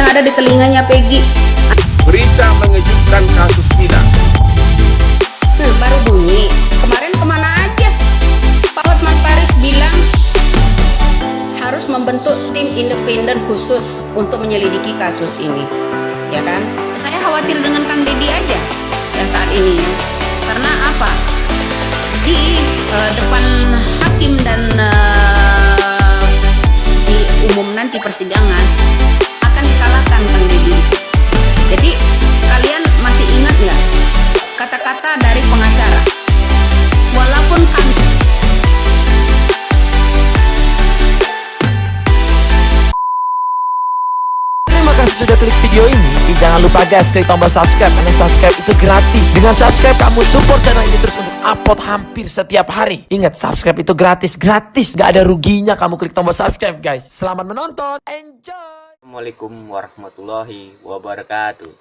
yang ada di telinganya Peggy. Berita mengejutkan kasus Vina. Baru bunyi. Kemarin kemana aja? Pak Hotman Paris bilang harus membentuk tim independen khusus untuk menyelidiki kasus ini. Ya kan? Saya khawatir dengan Kang Deddy aja yang saat ini. Karena apa? Di depan hakim dan di umum nanti persidangan akan dikalahkan Kang Deddy. Jadi kalian masih ingat nggak kata-kata dari pengacara? Walaupun kami Terima kasih sudah klik video ini. Jangan lupa guys, klik tombol subscribe, karena subscribe itu gratis. Dengan subscribe kamu support channel ini terus untuk upload hampir setiap hari. Ingat, subscribe itu gratis, gak ada ruginya kamu klik tombol subscribe guys. Selamat menonton, enjoy. Assalamualaikum warahmatullahi wabarakatuh.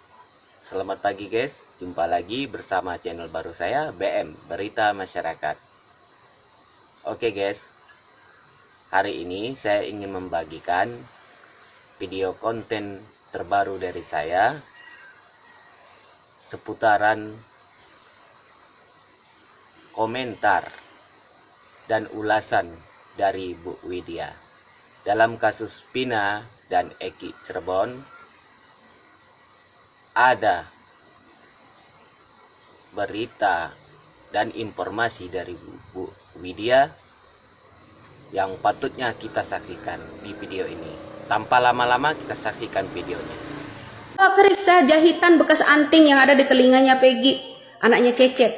Selamat pagi guys, jumpa lagi bersama channel baru saya, BM Berita Masyarakat. Oke guys, hari ini saya ingin membagikan video konten terbaru dari saya seputaran komentar dan ulasan dari Bu Widya dalam kasus Vina dan Eki Cirebon. Ada berita dan informasi dari Bu Widya yang patutnya kita saksikan di video ini. Tanpa lama-lama kita saksikan videonya. periksa jahitan bekas anting yang ada di telinganya Peggy, anaknya Cecep.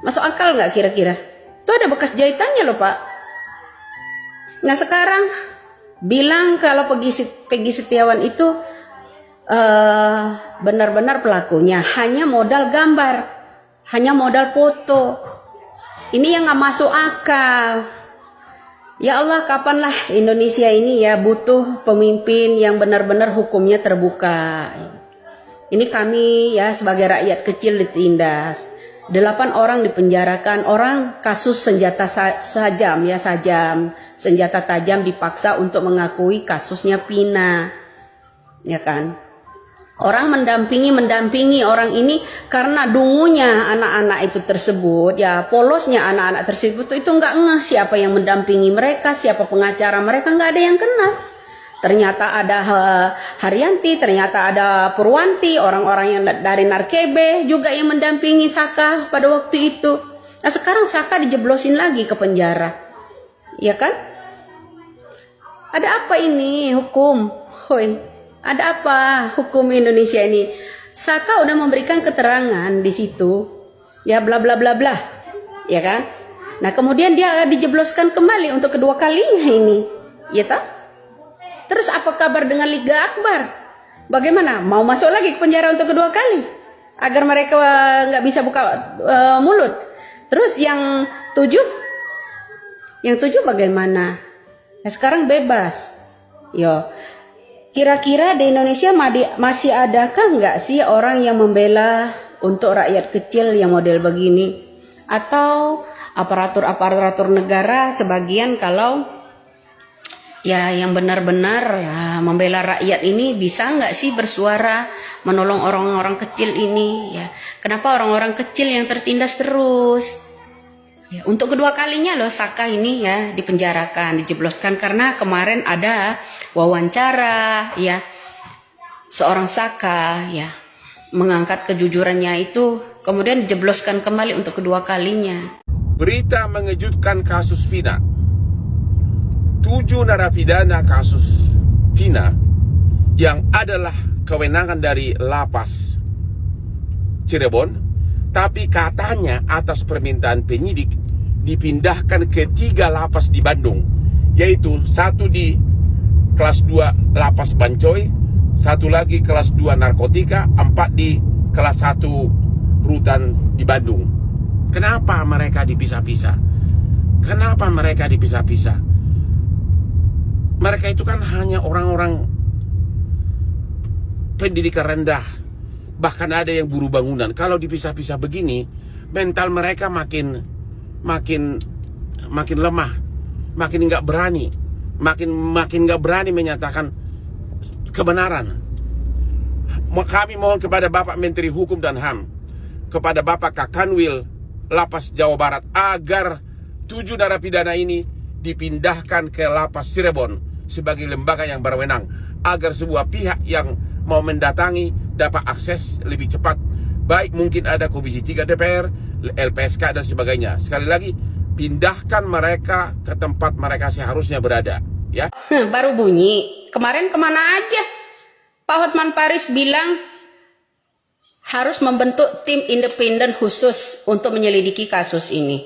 Masuk akal nggak kira-kira? Itu ada bekas jahitannya loh Pak. Nah sekarang bilang kalau Peggy Setiawan itu benar-benar pelakunya, hanya modal gambar, hanya modal foto. Ini yang nggak masuk akal. Ya Allah, kapanlah Indonesia ini ya butuh pemimpin yang benar-benar hukumnya terbuka. Ini kami ya sebagai rakyat kecil ditindas. 8 orang dipenjarakan, orang kasus senjata sajam ya, senjata tajam dipaksa untuk mengakui kasusnya Vina. Ya kan? Orang mendampingi orang ini karena dungunya anak-anak itu tersebut, ya polosnya anak-anak tersebut itu nggak ngeh siapa yang mendampingi mereka, siapa pengacara mereka, nggak ada yang kenal. Ternyata ada Haryanti, ternyata ada Purwanti, orang-orang yang dari Narkebe juga yang mendampingi Saka pada waktu itu. Nah sekarang Saka dijeblosin lagi ke penjara, ya kan? Ada apa ini hukum? Hoi. Ada apa hukum Indonesia ini? Saka udah memberikan keterangan di situ, ya bla bla bla bla, ya kan? Nah kemudian dia dijebloskan kembali untuk kedua kalinya ini, ya tak? Terus apa kabar dengan Liga Akbar? Bagaimana? Mau masuk lagi ke penjara untuk kedua kali agar mereka nggak bisa buka mulut? Terus yang tujuh bagaimana? Nah, sekarang bebas, yo. Kira-kira di Indonesia masih adakah nggak sih orang yang membela untuk rakyat kecil yang model begini? Atau aparatur negara sebagian kalau ya yang benar-benar ya membela rakyat ini bisa nggak sih bersuara menolong orang-orang kecil ini? Ya, kenapa orang-orang kecil yang tertindas terus? Ya, untuk kedua kalinya loh Saka ini ya dipenjarakan, dijebloskan karena kemarin ada wawancara ya seorang Saka ya mengangkat kejujurannya itu kemudian dijebloskan kembali untuk kedua kalinya. Berita mengejutkan kasus Vina. 7 narapidana kasus Vina yang adalah kewenangan dari Lapas Cirebon, tapi katanya atas permintaan penyidik dipindahkan ke 3 lapas di Bandung, yaitu 1 di kelas 2 Lapas Bancoy, 1 lagi kelas 2 narkotika, 4 di kelas 1 rutan di Bandung. Kenapa mereka dipisah-pisah? Kenapa mereka dipisah-pisah? Mereka itu kan hanya orang-orang pendidikan rendah, bahkan ada yang buruh bangunan. Kalau dipisah-pisah begini, mental mereka makin lemah, makin nggak berani menyatakan kebenaran. Kami mohon kepada Bapak Menteri Hukum dan HAM, kepada Bapak Kakanwil Lapas Jawa Barat, agar 7 narapidana ini dipindahkan ke Lapas Cirebon sebagai lembaga yang berwenang, agar sebuah pihak yang mau mendatangi dapat akses lebih cepat. Baik mungkin ada Komisi 3 DPR, LPSK dan sebagainya. Sekali lagi, pindahkan mereka ke tempat mereka seharusnya berada, ya. Baru bunyi. Kemarin kemana aja? Pak Hotman Paris bilang harus membentuk tim independen khusus untuk menyelidiki kasus ini,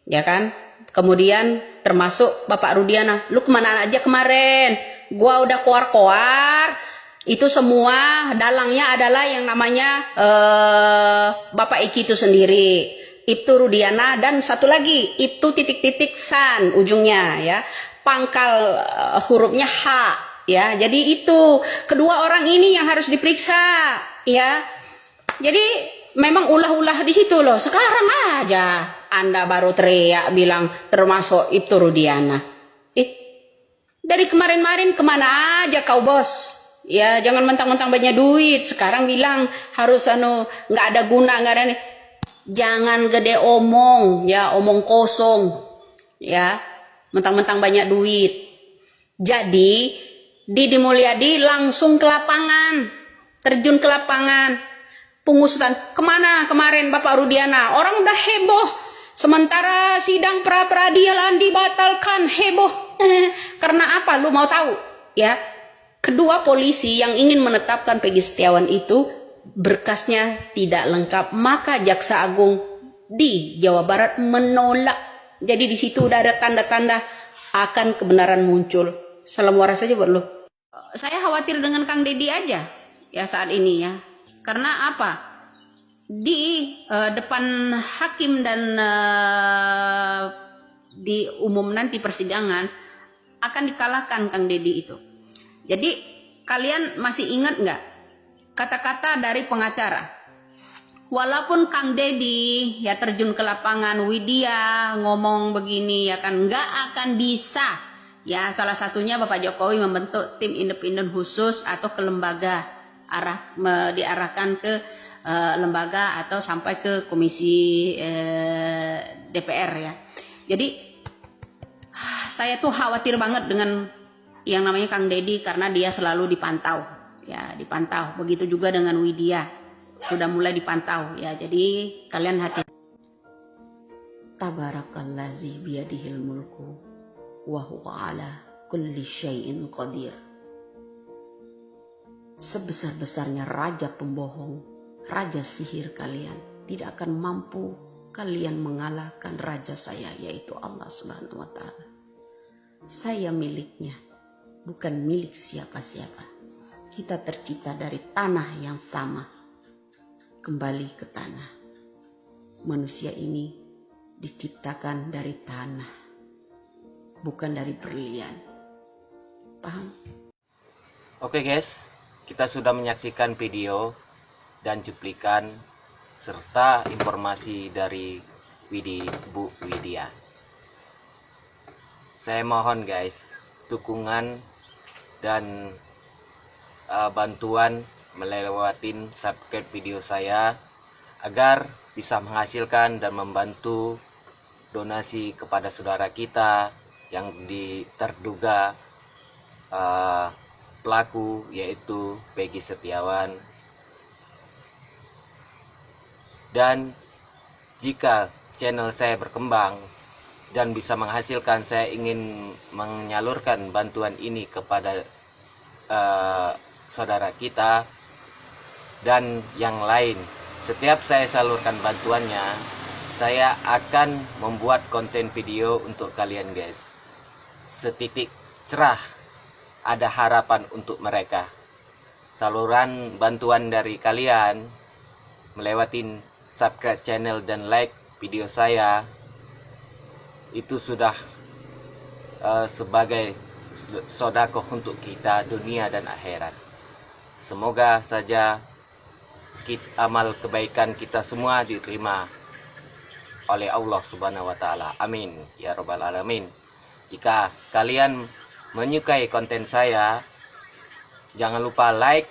ya kan? Kemudian termasuk Bapak Rudiana, lu kemana aja kemarin? Gua udah koar-koar. Itu semua dalangnya adalah yang namanya Bapak Iki itu sendiri, Ibtu Rudiana, dan satu lagi Ibtu titik-titik San ujungnya, ya, pangkal hurufnya H, ya. Jadi itu kedua orang ini yang harus diperiksa, ya. Jadi memang ulah-ulah di situ loh. Sekarang aja Anda baru teriak bilang termasuk Ibtu Rudiana. Dari kemarin-marin kemana aja kau, bos? Ya, jangan mentang-mentang banyak duit sekarang bilang harus nggak ada guna, nggak ada. Jangan gede omong, ya, omong kosong, ya, mentang-mentang banyak duit. Jadi Didi Mulyadi langsung ke lapangan, terjun ke lapangan, pengusutan. Kemana kemarin Bapak Rudiana? Orang udah heboh, sementara sidang pra-peradilan dibatalkan, heboh. Karena apa? Lu mau tahu, ya? Kedua polisi yang ingin menetapkan Peggy Setiawan itu berkasnya tidak lengkap, maka Jaksa Agung di Jawa Barat menolak. Jadi di situ udah ada tanda-tanda akan kebenaran muncul. Salam waras saja buat lo. Saya khawatir dengan Kang Deddy aja, ya, saat ini, ya. Karena apa? Di depan hakim dan di umum nanti persidangan akan dikalahkan Kang Deddy itu. Jadi kalian masih ingat nggak kata-kata dari pengacara? Walaupun Kang Deddy ya terjun ke lapangan, Widya ngomong begini, ya kan, nggak akan bisa. Ya, salah satunya Bapak Jokowi membentuk tim independen khusus atau ke lembaga, diarahkan ke lembaga atau sampai ke komisi DPR, ya. Jadi saya tuh khawatir banget dengan yang namanya Kang Deddy karena dia selalu dipantau, ya, dipantau. Begitu juga dengan Widya, sudah mulai dipantau, ya. Jadi kalian hati. Tabarakallazi biyadihil mulku wa huwa ala kulli syai'in qadir. Sebesar-besarnya raja pembohong, raja sihir kalian, tidak akan mampu kalian mengalahkan raja saya, yaitu Allah Subhanahu wa Ta'ala. Saya miliknya, bukan milik siapa-siapa. Kita tercipta dari tanah yang sama. Kembali ke tanah. Manusia ini diciptakan dari tanah, bukan dari berlian. Paham? Oke guys, kita sudah menyaksikan video dan cuplikan serta informasi dari Bu Widya. Saya mohon guys, dukungan dan bantuan melewatin subscribe video saya agar bisa menghasilkan dan membantu donasi kepada saudara kita yang terduga pelaku, yaitu Peggy Setiawan. Dan jika channel saya berkembang dan bisa menghasilkan, saya ingin menyalurkan bantuan ini kepada saudara kita dan yang lain. Setiap saya salurkan bantuannya, saya akan membuat konten video untuk kalian guys. Setitik cerah, ada harapan untuk mereka. Saluran bantuan dari kalian melewatin subscribe channel dan like video saya itu sudah sebagai sedekah untuk kita dunia dan akhirat. Semoga saja amal kebaikan kita semua diterima oleh Allah Subhanahu wa Ta'ala. Amin ya Rabbal Alamin. Jika kalian menyukai konten saya Jangan lupa like,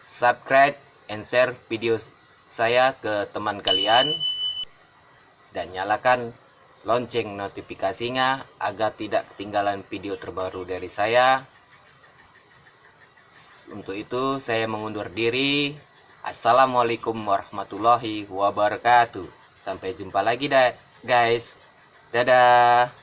subscribe, and share video saya ke teman kalian. Dan nyalakan lonceng notifikasinya agar tidak ketinggalan video terbaru dari saya. Untuk itu saya mengundur diri. Assalamualaikum warahmatullahi wabarakatuh. Sampai jumpa lagi guys. Dadah.